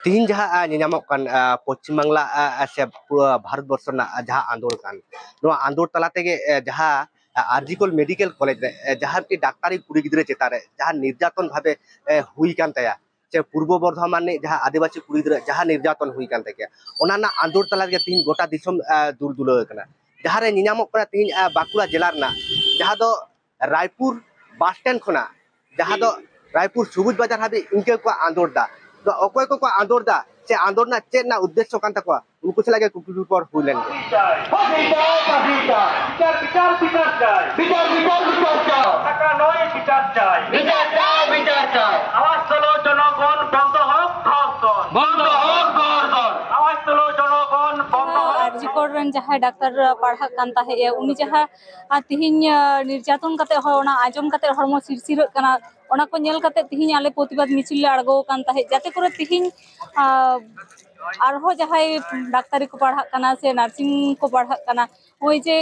तीन जहाँ निनामक kan पश्चिम बांग्ला से पूरा भारत वर्ष जहाँ आंदोलन kan नोआ आंदोलन तला तेगे जहाँ आरजिकल मेडिकल कॉलेज रे जहाँ की डाक्तारी कुड़ी गिद्रे चेता रे जहाँ निर्यातन भावे हुई कान तया से पूर्व बर्धमान ने जहाँ आदिवासी कुड़ी गिद्रे जहाँ निर्यातन हुई कान तया ओना ना आंदोलन तला के तीन गोटा दिसम दूर दूर कना जहाँ रे निनामक कना तीन बांकुड़ा जिला रना जहाँ दो रायपुर बस स्टैंड खना जहाँ दो रायपुर सुबुज बाजार हाबी इनके को आंदोलन दा तो अकोय को आंदोलन दा से आंदोलन चेत ना उद्देश्य कान तकवा उनको से लगे कुकुर पर हुई लेन जहाँ डाक्टर पढ़ा उनी जहाँ तिहिन निर्यातन करते आजम करते हरमो सिरसिर को नेल करते तिहिन आले प्रतिबाद मिছিল ले आड़गो कान ताहे जाते करे तिहिन आरहो जहाँ डाक्तारी को पढ़ा कना से नार्सिंग को पढ़ा कना ओई जे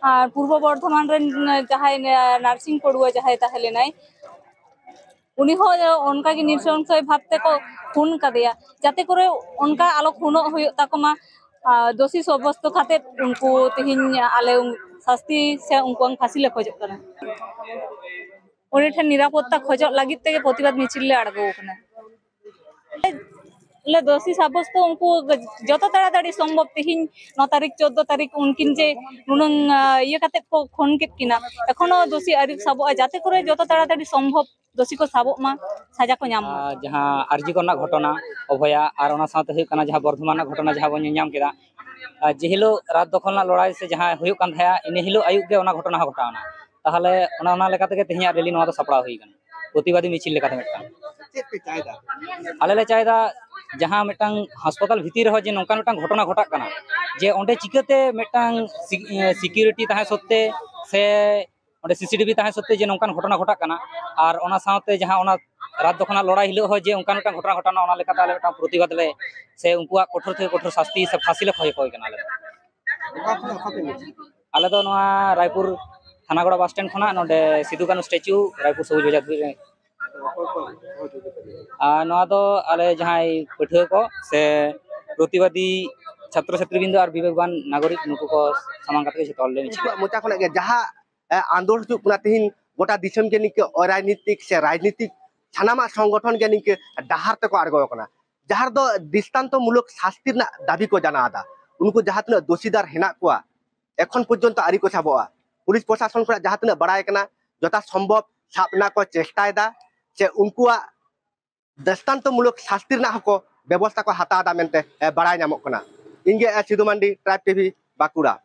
पूर्व बर्धमान रेन जहाँ नार्सिंग पढ़ुआ जहाँ ताहे नाय उनी हो उनका की निरसंशय भावते को खून कदिया जाते करे उनका आलो खूनो हुयो ताकोमा दोषी सब्यस्त खाते उनको तिहिन आले शास्ति से उनको फांसी ले खोज कना उनी ठन निरापत्ता खोज लागित तेगे प्रतिबाद मिছিল ले आड़गो कना ले दोषी सब्यस्त उनको जतो ताड़ाताड़ी संभव तिहिन 9 तारीख 14 तारीख उनकिन जे नुनंग ये काते को खून केत किना एखोनो दोषी आरिफ साबो जाते करे जतो ताड़ाताड़ी संभव दोषी को साबो मा साजा को नाम जहाँ आरजी को घटना अभया और साथ जहाँ बर्धमान घटना जहाँ बन नाम केदा जे हिलो रात दखल लड़ाई से जहाँ इन हिलो आयुब के घटना घटावना ताहले तेज रैली सापड़ा प्रतिबादी मिছিল आले चाहदा जहाँ मिटन हास्पाताल भितर जे नौका घटना घटा जे अंडे चिकाते सिक्यूरिटी तहे सत्ते से सीसीटीवी तहे सत्ते जे नौकान घटना घटा और साथे जहाँ रात दखना लड़ाई हिलो जे उनका घटना घटाना प्रतिबाद ले से उनको कठोर थे कठोर शास्ति से फांसी ले खोज आले दो रायपुर थानागड़ा बस स्टैंड खना नोडे सिदु कानू स्टैचू रायपुर सबुज बाजार आले जहाँ पठुआ को से प्रतिबादी छात्र छात्रीबृंद और विवेकवान नागरिक नुकु को सामान मोचा खन जहाँ आंदोलन तीन गोटा दिसम के निके अराजनीतिक से राजनीतिक सानामा संगठन के निके डाहार तक आड़गो जहाँ दो दृष्टान्तमूलक शास्ति दाबी को जाना आदा उनको जहाँ तीन दोषीदार हेना कोआ एखन पर्यंत आरी को साबोआ पुलिस प्रशासन को जहाँ तीन बड़ाय जथा संभव साबना को चेष्टा से उनको दृष्टान्तमूलक शास्ति व्यवस्था को हता मेनते बड़ाय नामक इनगे सिधु मांडी ट्राइब टीवी बांकुड़ा।